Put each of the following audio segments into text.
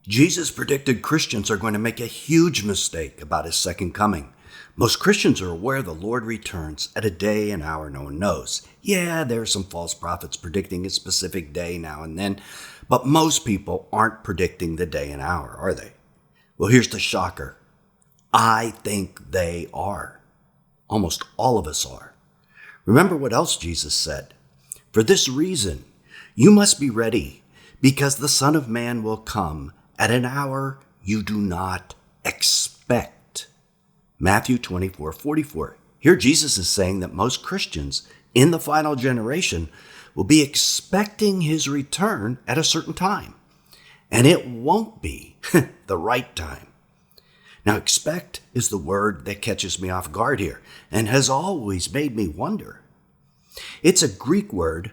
Jesus predicted Christians are going to make a huge mistake about his second coming. Most Christians are aware the Lord returns at a day and hour no one knows. Yeah, there are some false prophets predicting a specific day now and then, but most people aren't predicting the day and hour, are they? Well, here's the shocker. I think they are. Almost all of us are. Remember what else Jesus said. For this reason, you must be ready, because the Son of Man will come at an hour you do not expect. Matthew 24:44. Here Jesus is saying that most Christians in the final generation will be expecting his return at a certain time. And it won't be the right time. Now, expect is the word that catches me off guard here and has always made me wonder. It's a Greek word,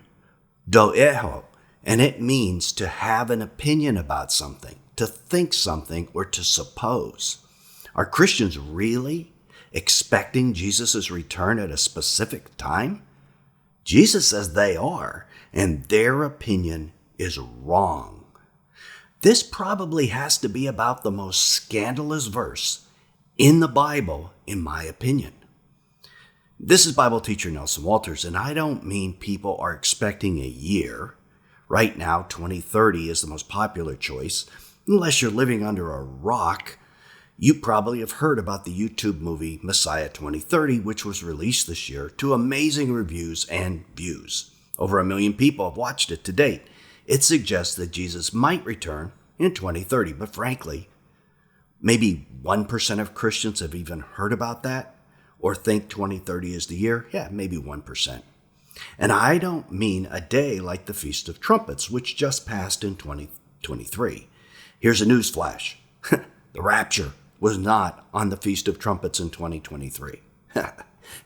doeho, and it means to have an opinion about something, to think something, or to suppose. Are Christians really expecting Jesus' return at a specific time? Jesus says they are, and their opinion is wrong. This probably has to be about the most scandalous verse in the Bible, in my opinion. This is Bible teacher Nelson Walters, and I don't mean people are expecting a year. Right now, 2030 is the most popular choice. Unless you're living under a rock, you probably have heard about the YouTube movie Messiah 2030, which was released this year to amazing reviews and views. Over 1 million people have watched it to date. It suggests that Jesus might return in 2030, but frankly, maybe 1% of Christians have even heard about that or think 2030 is the year. Yeah, maybe 1%. And I don't mean a day like the Feast of Trumpets, which just passed in 2023. Here's a news flash. The rapture was not on the Feast of Trumpets in 2023.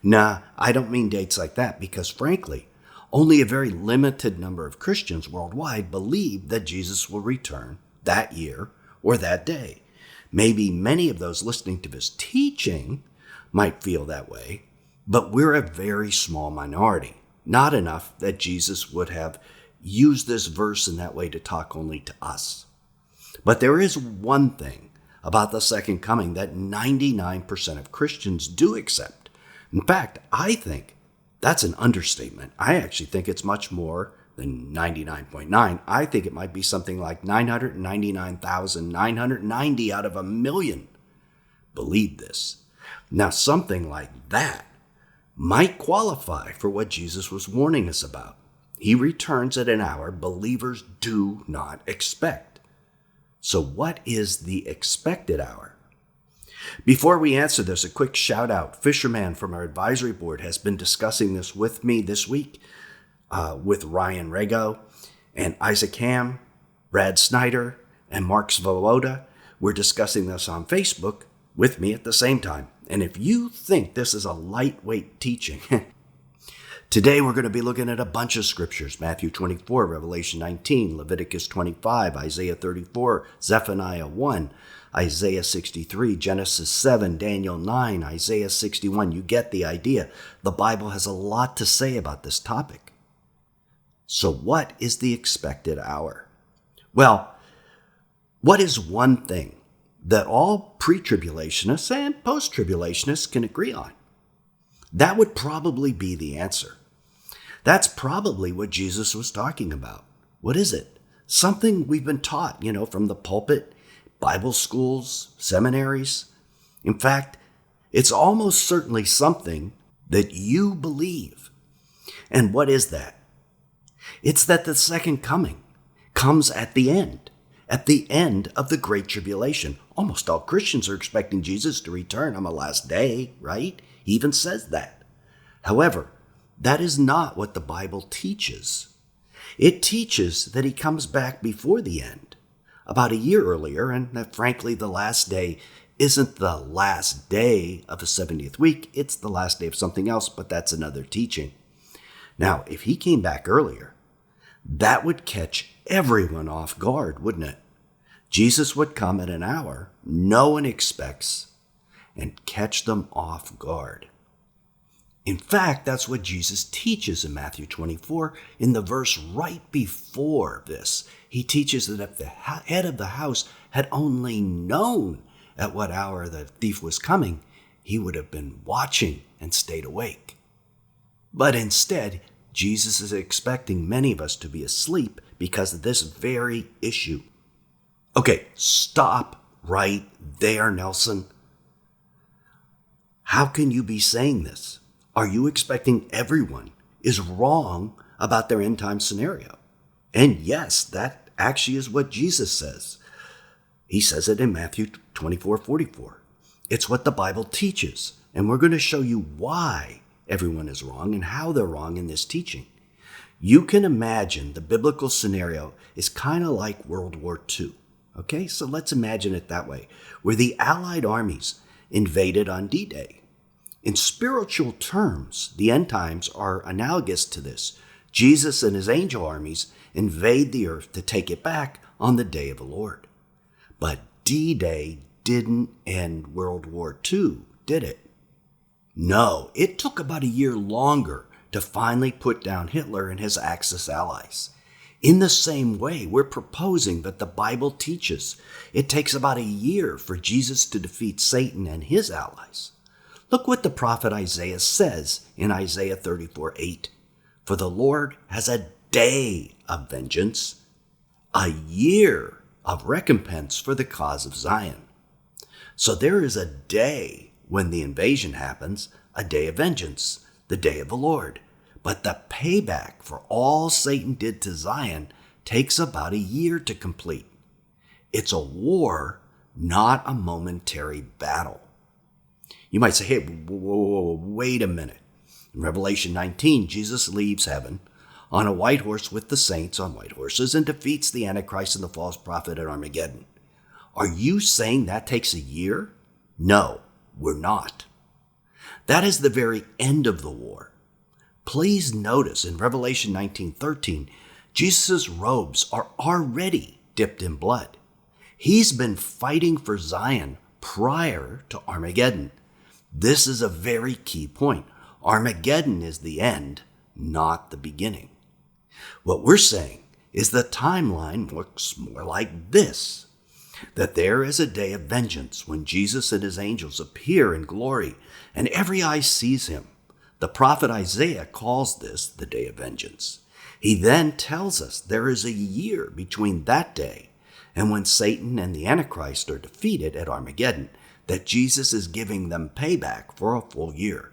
Nah, I don't mean dates like that because frankly, only a very limited number of Christians worldwide believe that Jesus will return that year or that day. Maybe many of those listening to his teaching might feel that way, but we're a very small minority. Not enough that Jesus would have used this verse in that way to talk only to us. But there is one thing about the second coming that 99% of Christians do accept. In fact, I think that's an understatement. I actually think it's much more than 99.9. I think it might be something like 999,990 out of 1 million believe this. Now, something like that might qualify for what Jesus was warning us about. He returns at an hour believers do not expect. So what is the expected hour? Before we answer this, a quick shout out. Fisherman from our advisory board has been discussing this with me this week with Ryan Rego and Isaac Ham, Brad Snyder, and Mark Svoboda. We're discussing this on Facebook with me at the same time. And if you think this is a lightweight teaching, today we're going to be looking at a bunch of scriptures. Matthew 24, Revelation 19, Leviticus 25, Isaiah 34, Zephaniah 1, Isaiah 63, Genesis 7, Daniel 9, Isaiah 61. You get the idea. The Bible has a lot to say about this topic. So what is the expected hour? Well, what is one thing that all pre-tribulationists and post-tribulationists can agree on? That would probably be the answer. That's probably what Jesus was talking about. What is it? Something we've been taught, from the pulpit, Bible schools, seminaries. In fact, it's almost certainly something that you believe. And what is that? It's that the second coming comes at the end of the Great Tribulation. Almost all Christians are expecting Jesus to return on the last day, right? He even says that. However, that is not what the Bible teaches. It teaches that he comes back before the end, about a year earlier, and that frankly the last day isn't the last day of the 70th week, it's the last day of something else, but that's another teaching. Now, if he came back earlier, that would catch everyone off guard, wouldn't it? Jesus would come at an hour no one expects and catch them off guard. In fact, that's what Jesus teaches in Matthew 24 in the verse right before this. He teaches that if the head of the house had only known at what hour the thief was coming, he would have been watching and stayed awake. But instead, Jesus is expecting many of us to be asleep because of this very issue. Okay, stop right there, Nelson. How can you be saying this? Are you expecting everyone is wrong about their end time scenario? And yes, that actually is what Jesus says. He says it in Matthew 24:44. It's what the Bible teaches, and we're going to show you why everyone is wrong and how they're wrong in this teaching. You can imagine the biblical scenario is kind of like World War II. Okay, so let's imagine it that way, where the Allied armies invaded on D-Day. In spiritual terms, the end times are analogous to this. Jesus and his angel armies invade the earth to take it back on the day of the Lord. But D-Day didn't end World War II, did it? No, it took about a year longer to finally put down Hitler and his Axis allies. In the same way, we're proposing that the Bible teaches it takes about a year for Jesus to defeat Satan and his allies. Look what the prophet Isaiah says in Isaiah 34:8. For the Lord has a day of vengeance, a year of recompense for the cause of Zion. So there is a day when the invasion happens, a day of vengeance, the day of the Lord. But the payback for all Satan did to Zion takes about a year to complete. It's a war, not a momentary battle. You might say, hey, whoa, wait a minute. In Revelation 19, Jesus leaves heaven on a white horse with the saints on white horses and defeats the Antichrist and the false prophet at Armageddon. Are you saying that takes a year? No, we're not. That is the very end of the war. Please notice in Revelation 19:13, Jesus' robes are already dipped in blood. He's been fighting for Zion prior to Armageddon. This is a very key point. Armageddon is the end, not the beginning. What we're saying is the timeline looks more like this, that there is a day of vengeance when Jesus and his angels appear in glory and every eye sees him. The prophet Isaiah calls this the day of vengeance. He then tells us there is a year between that day and when Satan and the Antichrist are defeated at Armageddon, that Jesus is giving them payback for a full year.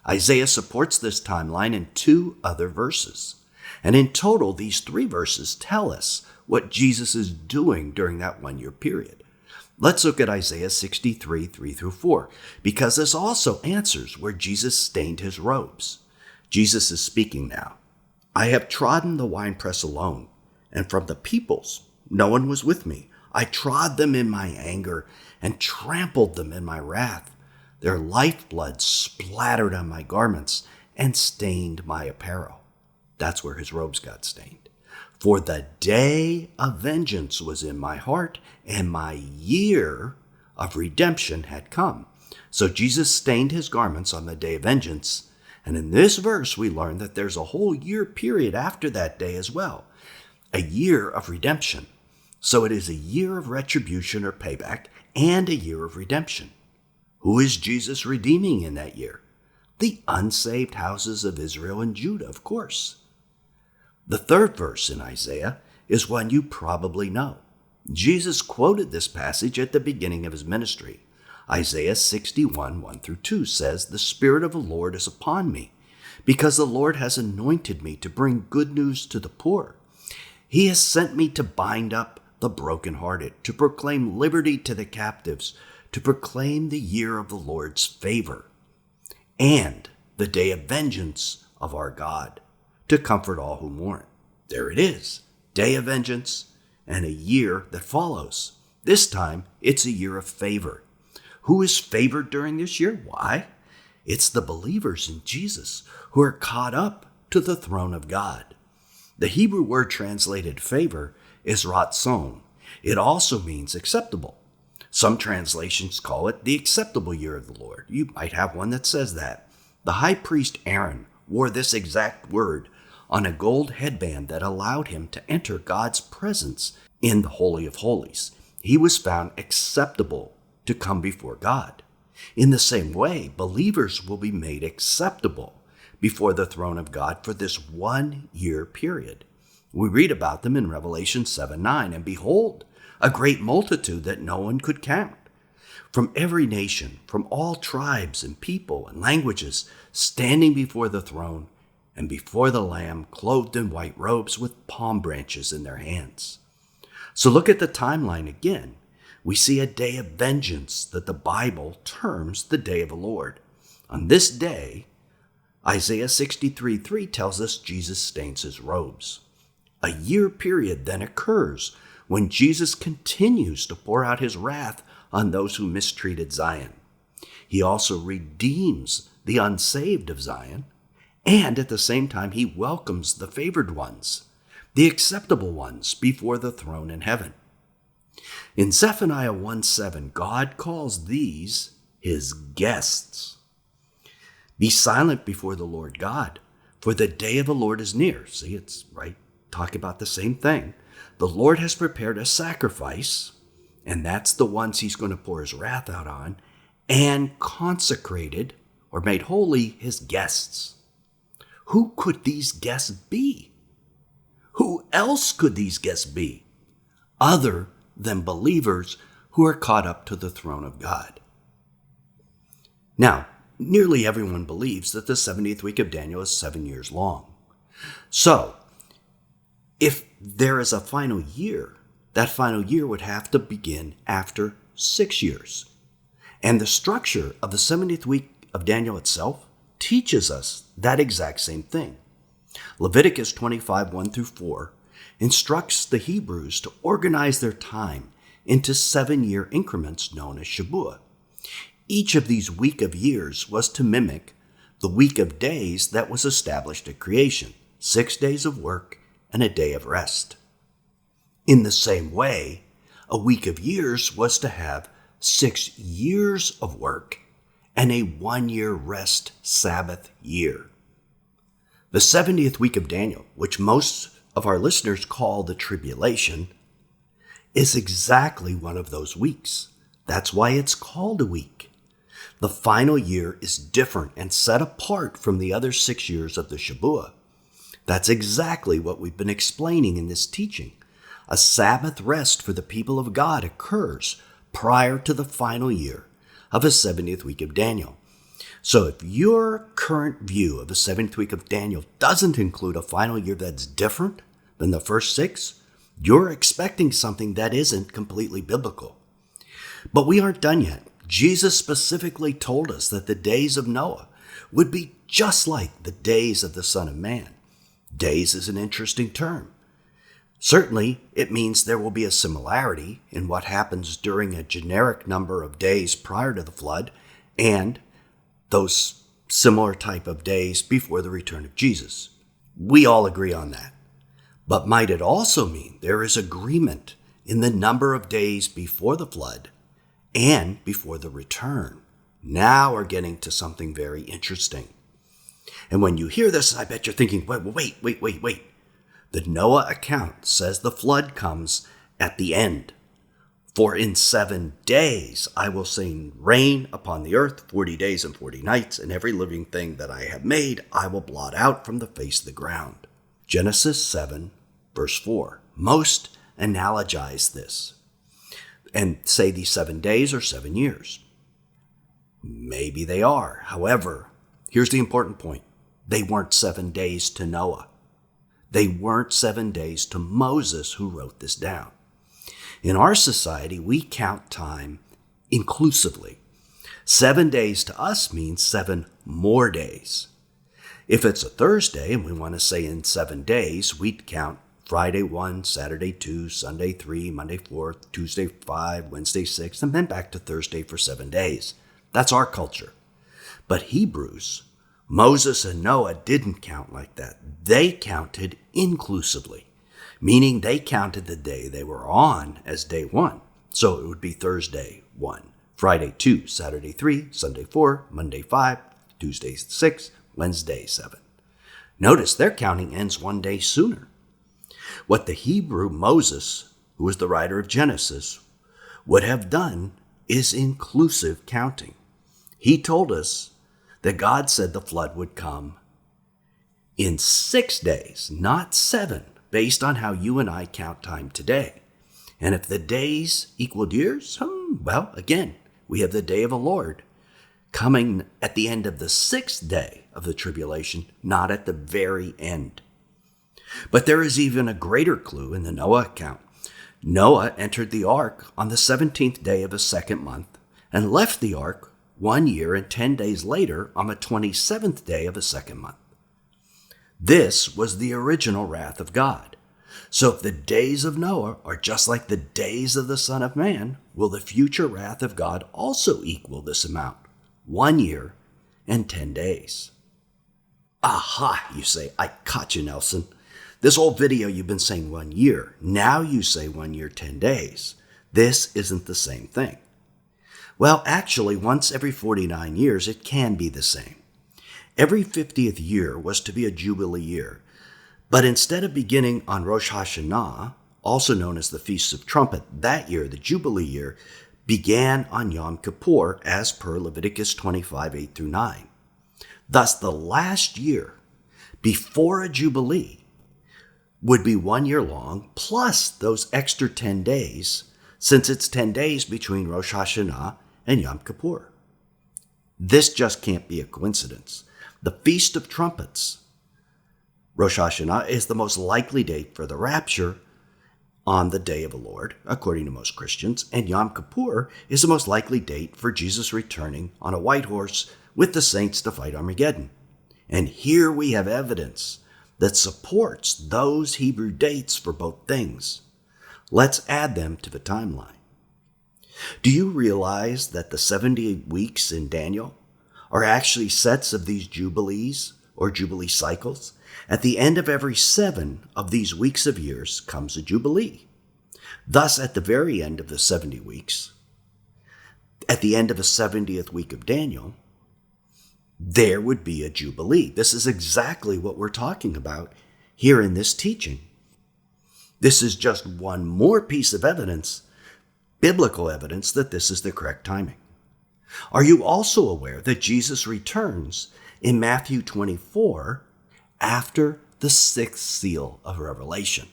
Isaiah supports this timeline in 2 other verses. And in total, these 3 verses tell us what Jesus is doing during that 1-year period. Let's look at Isaiah 63, 3-4, because this also answers where Jesus stained his robes. Jesus is speaking now. I have trodden the winepress alone, and from the peoples no one was with me. I trod them in my anger and trampled them in my wrath. Their lifeblood splattered on my garments and stained my apparel. That's where his robes got stained. For the day of vengeance was in my heart, and my year of redemption had come. So Jesus stained his garments on the day of vengeance. And in this verse, we learn that there's a whole year period after that day as well. A year of redemption. So it is a year of retribution or payback and a year of redemption. Who is Jesus redeeming in that year? The unsaved houses of Israel and Judah, of course. The 3rd verse in Isaiah is one you probably know. Jesus quoted this passage at the beginning of his ministry. Isaiah 61, 1-2 says, The Spirit of the Lord is upon me, because the Lord has anointed me to bring good news to the poor. He has sent me to bind up the brokenhearted, to proclaim liberty to the captives, to proclaim the year of the Lord's favor, and the day of vengeance of our God, to comfort all who mourn. There it is, day of vengeance and a year that follows. This time, it's a year of favor. Who is favored during this year? Why? It's the believers in Jesus who are caught up to the throne of God. The Hebrew word translated favor is ratzon. It also means acceptable. Some translations call it the acceptable year of the Lord. You might have one that says that. The high priest Aaron wore this exact word on a gold headband that allowed him to enter God's presence in the Holy of Holies. He was found acceptable to come before God. In the same way, believers will be made acceptable before the throne of God for this 1 year period. We read about them in Revelation 7:9, and behold, a great multitude that no one could count, from every nation, from all tribes and people and languages, standing before the throne and before the Lamb, clothed in white robes with palm branches in their hands. So look at the timeline again. We see a day of vengeance that the Bible terms the day of the Lord. On this day, Isaiah 63:3 tells us Jesus stains his robes. A year period then occurs when Jesus continues to pour out his wrath on those who mistreated Zion. He also redeems the unsaved of Zion, and at the same time he welcomes the favored ones, the acceptable ones, before the throne in heaven. In Zephaniah 1:7, God calls these his guests. Be silent before the Lord God, for the day of the Lord is near. See, it's right, talk about the same thing. The Lord has prepared a sacrifice, and that's the ones he's going to pour his wrath out on, and consecrated or made holy his guests. Who could these guests be? Who else could these guests be other than believers who are caught up to the throne of God? Now, nearly everyone believes that the 70th week of Daniel is 7 years long. So, if there is a final year, that final year would have to begin after 6 years. And the structure of the 70th week of Daniel itself teaches us that exact same thing. Leviticus 25:1-4 instructs the Hebrews to organize their time into 7-year increments known as Shabuah. Each of these week of years was to mimic the week of days that was established at creation, 6 days of work and a day of rest. In the same way, a week of years was to have 6 years of work and a 1-year rest Sabbath year. The 70th week of Daniel, which most of our listeners call the tribulation, is exactly one of those weeks. That's why it's called a week. The final year is different and set apart from the other 6 years of the Shabuah. That's exactly what we've been explaining in this teaching. A Sabbath rest for the people of God occurs prior to the final year of a 70th week of Daniel. So if your current view of the 70th week of Daniel doesn't include a final year that's different than the first 6, you're expecting something that isn't completely biblical. But we aren't done yet. Jesus specifically told us that the days of Noah would be just like the days of the Son of Man. Days is an interesting term. Certainly, it means there will be a similarity in what happens during a generic number of days prior to the flood and those similar type of days before the return of Jesus. We all agree on that. But might it also mean there is agreement in the number of days before the flood and before the return? Now we're getting to something very interesting. And when you hear this, I bet you're thinking, wait. The Noah account says the flood comes at the end. For in 7 days I will send rain upon the earth, 40 days and 40 nights, and every living thing that I have made I will blot out from the face of the ground. Genesis 7, verse 4. Most analogize this and say these 7 days are 7 years. Maybe they are. However, here's the important point. They weren't 7 days to Noah. They weren't 7 days to Moses, who wrote this down. In our society, we count time inclusively. 7 days to us means 7 more days. If it's a Thursday and we want to say in 7 days, we'd count Friday 1, Saturday 2, Sunday 3, Monday 4, Tuesday 5, Wednesday 6, and then back to Thursday for 7 days. That's our culture. But Hebrews, Moses and Noah didn't count like that. They counted inclusively, meaning they counted the day they were on as day 1. So it would be Thursday 1, Friday 2, Saturday 3, Sunday 4, Monday 5, Tuesday 6, Wednesday 7. Notice their counting ends 1 day sooner. What the Hebrew Moses, who was the writer of Genesis, would have done is inclusive counting. He told us that God said the flood would come in 6 days, not 7, based on how you and I count time today. And if the days equaled years, well, again, we have the day of the Lord coming at the end of the 6th day of the tribulation, not at the very end. But there is even a greater clue in the Noah account. Noah entered the ark on the 17th day of the 2nd month and left the ark 1 year and 10 days later on the 27th day of the 2nd month. This was the original wrath of God. So if the days of Noah are just like the days of the Son of Man, will the future wrath of God also equal this amount? 1 year and 10 days. Aha, you say, I caught you, Nelson. This whole video you've been saying 1 year. Now you say 1 year, 10 days. This isn't the same thing. Well, actually, once every 49 years, it can be the same. Every 50th year was to be a Jubilee year. But instead of beginning on Rosh Hashanah, also known as the Feast of Trumpet, that year, the Jubilee year, began on Yom Kippur as per Leviticus 25, 8 through 9. Thus, the last year before a Jubilee would be 1 year long, plus those extra 10 days, since it's 10 days between Rosh Hashanah and Yom Kippur. This just can't be a coincidence. The Feast of Trumpets, Rosh Hashanah, is the most likely date for the rapture on the day of the Lord, according to most Christians, and Yom Kippur is the most likely date for Jesus returning on a white horse with the saints to fight Armageddon. And here we have evidence that supports those Hebrew dates for both things. Let's add them to the timeline. Do you realize that the 70 weeks in Daniel are actually sets of these jubilees or jubilee cycles? At the end of every 7 of these weeks of years comes a jubilee. Thus, at the very end of the 70 weeks, at the end of the 70th week of Daniel, there would be a jubilee. This is exactly what we're talking about here in this teaching. This is just one more piece of evidence, biblical evidence, that this is the correct timing. Are you also aware that Jesus returns in Matthew 24 after the 6th seal of Revelation?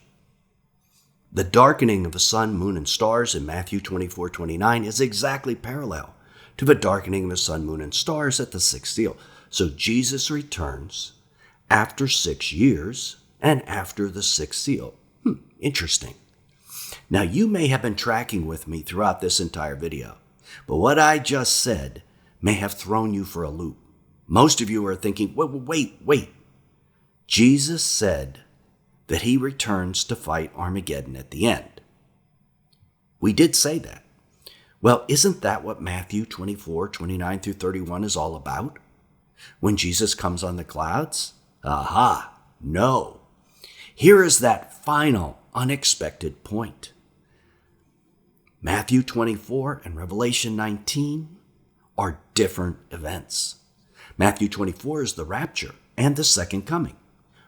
The darkening of the sun, moon, and stars in Matthew 24:29 is exactly parallel to the darkening of the sun, moon, and stars at the 6th seal. So Jesus returns after 6 years and after the 6th seal. Interesting. Now, you may have been tracking with me throughout this entire video, but what I just said may have thrown you for a loop. Most of you are thinking, wait. Jesus said that he returns to fight Armageddon at the end. We did say that. Well, isn't that what Matthew 24:29 through 31 is all about? When Jesus comes on the clouds? Aha, no. Here is that final unexpected point. Matthew 24 and Revelation 19 are different events. Matthew 24 is the rapture and the second coming.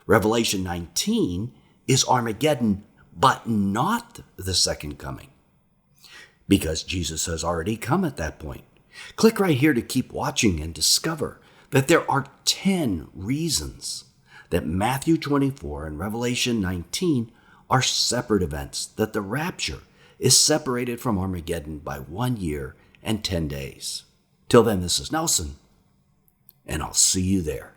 Revelation 19 is Armageddon, but not the second coming, because Jesus has already come at that point. Click right here to keep watching and discover that there are 10 reasons that Matthew 24 and Revelation 19 are separate events, that the rapture is separated from Armageddon by 1 year and 10 days. Till then, this is Nelson, and I'll see you there.